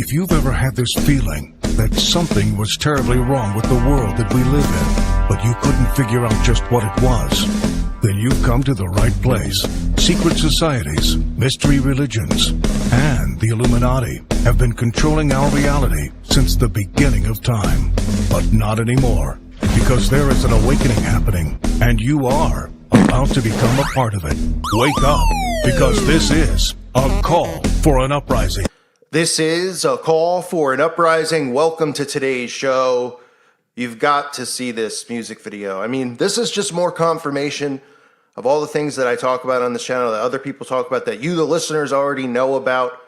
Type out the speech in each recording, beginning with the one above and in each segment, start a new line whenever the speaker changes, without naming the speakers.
If you've ever had this feeling that something was terribly wrong with the world that we live in, but you couldn't figure out just what it was, then you've come to the right place. Secret societies, mystery religions, and the Illuminati have been controlling our reality since the beginning of time. But not anymore, because there is an awakening happening, and you are about to become a part of it. Wake up, because this is a call for an uprising.
This is a call for an uprising. Welcome to today's show. You've got to see this music video. I mean, this is just more confirmation of all the things that I talk about on this channel, that other people talk about, that you, the listeners, already know about,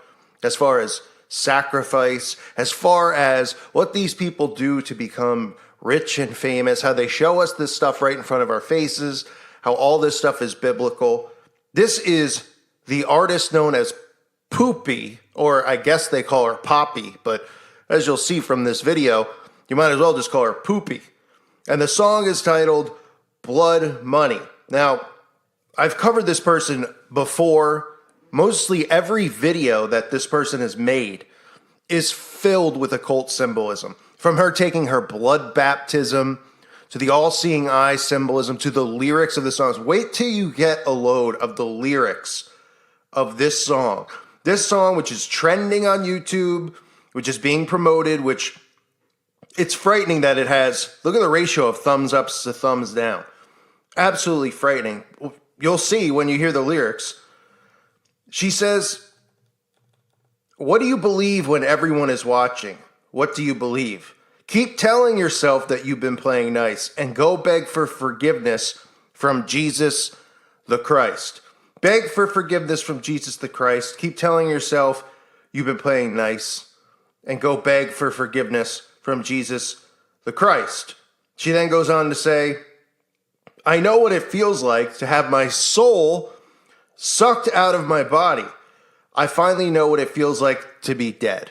as far as sacrifice, as far as what these people do to become rich and famous, how they show us this stuff right in front of our faces, how all this stuff is biblical. This is the artist known as Poopy, or I guess they call her Poppy, but as you'll see from this video, you might as well just call her Poopy. And the song is titled Blood Money. Now, I've covered this person before. Mostly every video that this person has made is filled with occult symbolism. From her taking her blood baptism, to the all-seeing eye symbolism, to the lyrics of the songs. Wait till you get a load of the lyrics of this song. This song, which is trending on YouTube, which is being promoted, which it's frightening that it has, look at the ratio of thumbs ups to thumbs down. Absolutely frightening. You'll see when you hear the lyrics. She says, what do you believe when everyone is watching? What do you believe? Keep telling yourself that you've been playing nice and go beg for forgiveness from Jesus the Christ. Beg for forgiveness from Jesus the Christ. Keep telling yourself you've been playing nice and go beg for forgiveness from Jesus the Christ. She then goes on to say, I know what it feels like to have my soul sucked out of my body. I finally know what it feels like to be dead.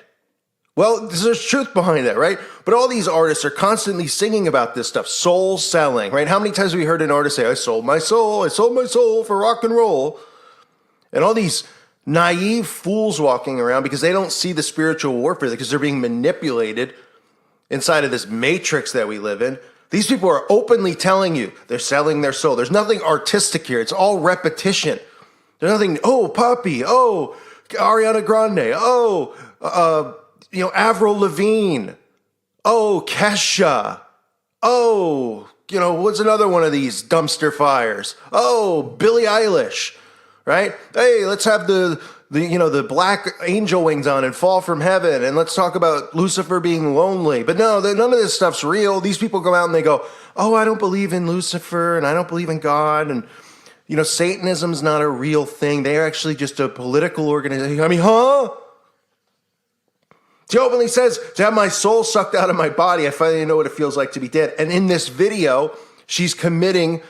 Well, there's truth behind that, right? But all these artists are constantly singing about this stuff, soul selling, right? How many times have we heard an artist say, I sold my soul for rock and roll. And all these naive fools walking around because they don't see the spiritual warfare, because they're being manipulated inside of this matrix that we live in. These people are openly telling you they're selling their soul. There's nothing artistic here. It's all repetition. There's nothing, oh, Poppy, oh, Ariana Grande, oh, Avril Lavigne, oh, Kesha, oh, what's another one of these dumpster fires? Oh, Billie Eilish, right? Hey, let's have the black angel wings on and fall from heaven, and let's talk about Lucifer being lonely. But no, none of this stuff's real. These people go out and they go, oh, I don't believe in Lucifer, and I don't believe in God, and Satanism's not a real thing. They're actually just a political organization. I mean, huh? She openly says, to have my soul sucked out of my body, I finally know what it feels like to be dead. And in this video, she's committing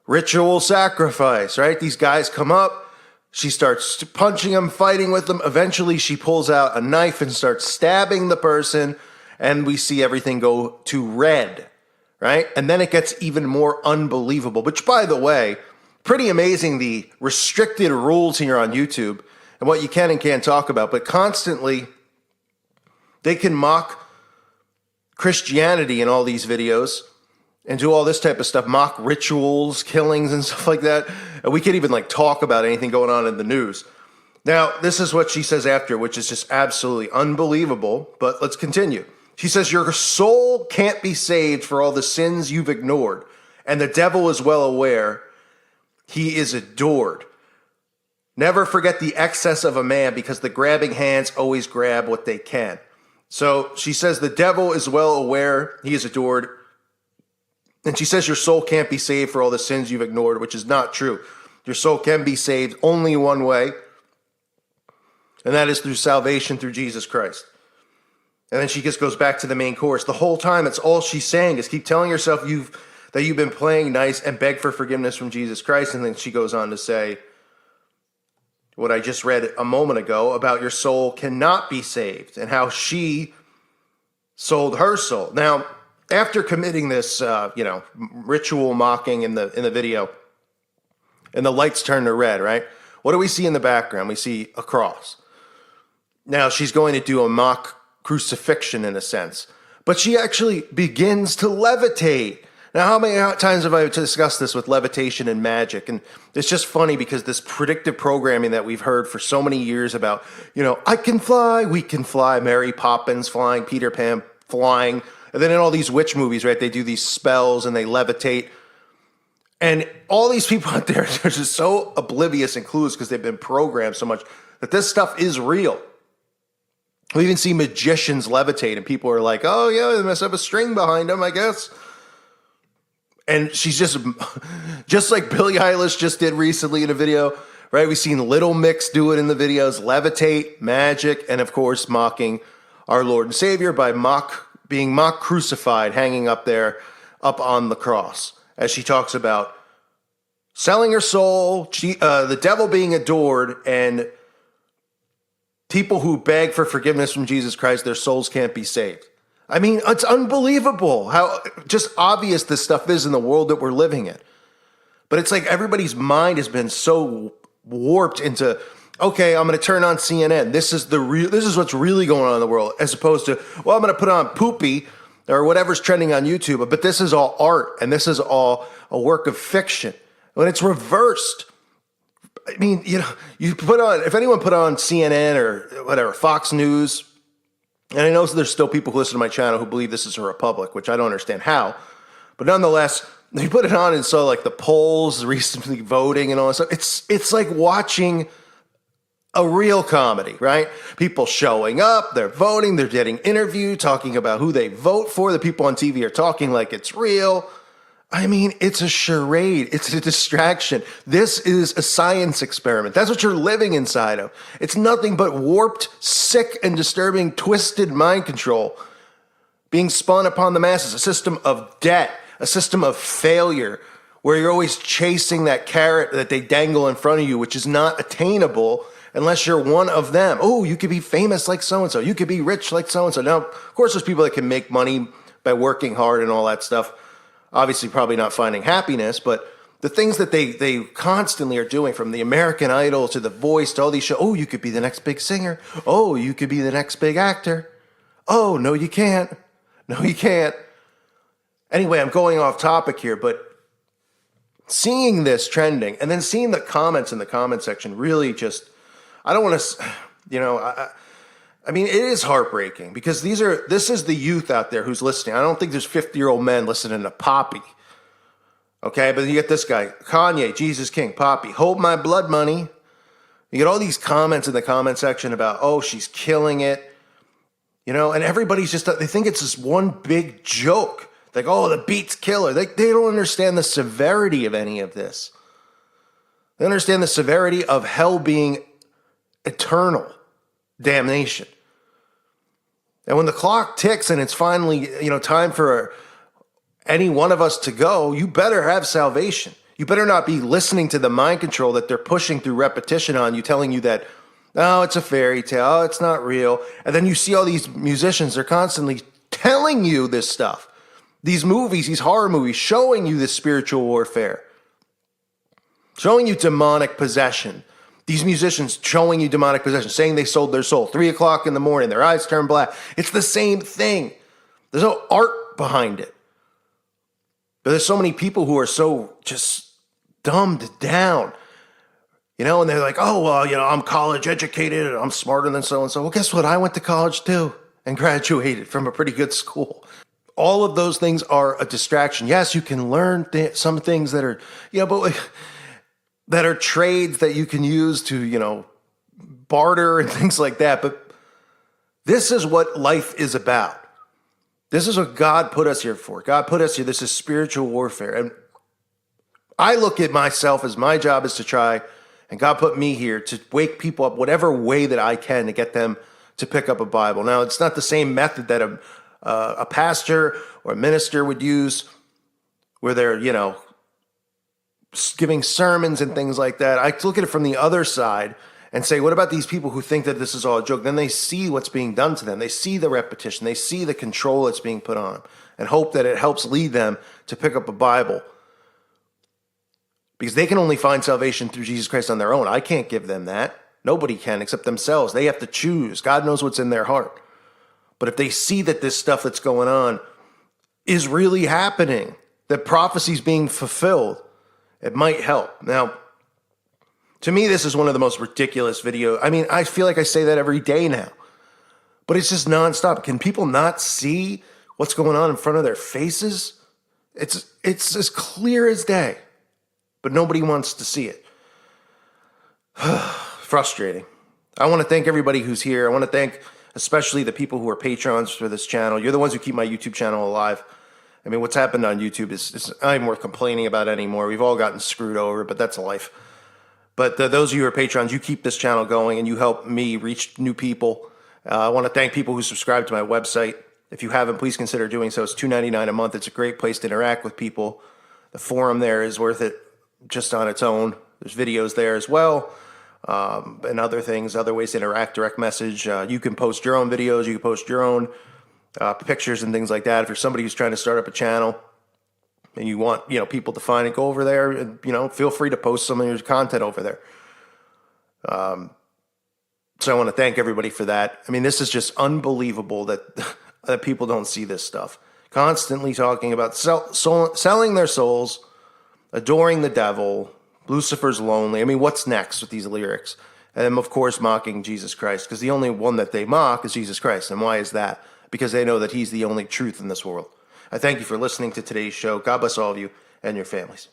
ritual sacrifice, right? These guys come up. She starts punching them, fighting with them. Eventually, she pulls out a knife and starts stabbing the person. And we see everything go to red, right? And then it gets even more unbelievable, which, by the way, pretty amazing, the restricted rules here on YouTube and what you can and can't talk about. But constantly, they can mock Christianity in all these videos and do all this type of stuff, mock rituals, killings, and stuff like that. And we can't even talk about anything going on in the news. Now, this is what she says after, which is just absolutely unbelievable. But let's continue. She says, your soul can't be saved for all the sins you've ignored. And the devil is well aware. He is adored. Never forget the excess of a man, because the grabbing hands always grab what they can. So she says the devil is well aware, he is adored. And she says your soul can't be saved for all the sins you've ignored, which is not true. Your soul can be saved only one way, and that is through salvation through Jesus Christ. And then she just goes back to the main chorus. The whole time, it's all she's saying is keep telling yourself that you've been playing nice and beg for forgiveness from Jesus Christ. And then she goes on to say what I just read a moment ago about your soul cannot be saved and how she sold her soul. Now, after committing this, ritual mocking in the video, and the lights turn to red, right? What do we see in the background? We see a cross. Now she's going to do a mock crucifixion in a sense. But she actually begins to levitate. Now, how many times have I discussed this with levitation and magic? And it's just funny because this predictive programming that we've heard for so many years about, I can fly, we can fly, Mary Poppins flying, Peter Pan flying. And then in all these witch movies, right, they do these spells and they levitate. And all these people out there are just so oblivious and clueless because they've been programmed so much that this stuff is real. We even see magicians levitate, and people are like, oh, yeah, they must have a string behind them, I guess. And she's just like Billie Eilish just did recently in a video, right? We've seen Little Mix do it in the videos, levitate, magic, and of course, mocking our Lord and Savior by being mock crucified, hanging up there, up on the cross, as she talks about selling her soul, the devil being adored, and people who beg for forgiveness from Jesus Christ, their souls can't be saved. I mean, it's unbelievable how just obvious this stuff is in the world that we're living in. But it's like everybody's mind has been so warped into, okay, I'm going to turn on CNN. This is what's really going on in the world, as opposed to, well, I'm going to put on Poopy or whatever's trending on YouTube. But this is all art, and this is all a work of fiction. When it's reversed. I mean, if anyone put on CNN or whatever, Fox News, and I know there's still people who listen to my channel who believe this is a republic, which I don't understand how, but nonetheless, they put it on and saw like the polls recently voting and all that stuff. It's like watching a real comedy, right? People showing up, they're voting, they're getting interviewed, talking about who they vote for. The people on TV are talking like it's real. I mean, it's a charade. It's a distraction. This is a science experiment. That's what you're living inside of. It's nothing but warped, sick, and disturbing, twisted mind control being spun upon the masses, a system of debt, a system of failure, where you're always chasing that carrot that they dangle in front of you, which is not attainable unless you're one of them. Oh, you could be famous like so-and-so. You could be rich like so-and-so. Now, of course, there's people that can make money by working hard and all that stuff. Obviously, probably not finding happiness, but the things that they constantly are doing, from the American Idol to The Voice to all these shows. Oh, you could be the next big singer. Oh, you could be the next big actor. Oh, no, you can't. No, you can't. Anyway, I'm going off topic here, but seeing this trending and then seeing the comments in the comment section really just, I don't want to, I mean, it is heartbreaking because this is the youth out there who's listening. I don't think there's 50-year-old men listening to Poppy. Okay, but you get this guy, Kanye, Jesus King, Poppy, hold my blood money. You get all these comments in the comment section about, oh, she's killing it. And everybody's just, they think it's this one big joke. Like, oh, the beats kill her. They don't understand the severity of any of this. They understand the severity of hell being eternal damnation. And when the clock ticks and it's finally, time for any one of us to go, you better have salvation. You better not be listening to the mind control that they're pushing through repetition on you, telling you that, oh, it's a fairy tale, oh, it's not real. And then you see all these musicians, they're constantly telling you this stuff. These movies, these horror movies, showing you this spiritual warfare, showing you demonic possession. These musicians showing you demonic possession, saying they sold their soul. 3 o'clock in the morning, their eyes turn black. It's the same thing. There's no art behind it. But there's so many people who are so just dumbed down, and they're like, oh, well, I'm college educated and I'm smarter than so-and-so. Well, guess what? I went to college too and graduated from a pretty good school. All of those things are a distraction. Yes, you can learn some things that are, but that are trades that you can use to, barter and things like that. But this is what life is about. This is what God put us here for. God put us here. This is spiritual warfare. And I look at myself as my job is to try, and God put me here to wake people up whatever way that I can to get them to pick up a Bible. Now, it's not the same method that a pastor or a minister would use where they're, giving sermons and things like that. I look at it from the other side and say, what about these people who think that this is all a joke? Then they see what's being done to them. They see the repetition. They see the control that's being put on them and hope that it helps lead them to pick up a Bible. Because they can only find salvation through Jesus Christ on their own. I can't give them that. Nobody can except themselves. They have to choose. God knows what's in their heart. But if they see that this stuff that's going on is really happening, that prophecy's being fulfilled, it might help. Now, to me, this is one of the most ridiculous videos. I mean, I feel like I say that every day now, but it's just nonstop. Can people not see what's going on in front of their faces? It's as clear as day, but nobody wants to see it. Frustrating. I want to thank everybody who's here. I want to thank especially the people who are patrons for this channel. You're the ones who keep my YouTube channel alive. I mean, what's happened on YouTube is not even worth complaining about anymore. We've all gotten screwed over, but that's life. But those of you who are patrons, you keep this channel going and you help me reach new people. I want to thank people who subscribe to my website. If you haven't, please consider doing so. It's $2.99 a month. It's a great place to interact with people. The forum there is worth it just on its own. There's videos there as well, and other things, other ways to interact, direct message. You can post your own videos. You can post your own pictures and things like that. If you're somebody who's trying to start up a channel and you want people to find it, go over there and feel free to post some of your content over there. So I want to thank everybody for that. I mean, this is just unbelievable that that people don't see this stuff. Constantly talking about selling their souls, adoring the devil, Lucifer's lonely. I mean, what's next with these lyrics? And of course, mocking Jesus Christ, because the only one that they mock is Jesus Christ. And why is that? Because they know that he's the only truth in this world. I thank you for listening to today's show. God bless all of you and your families.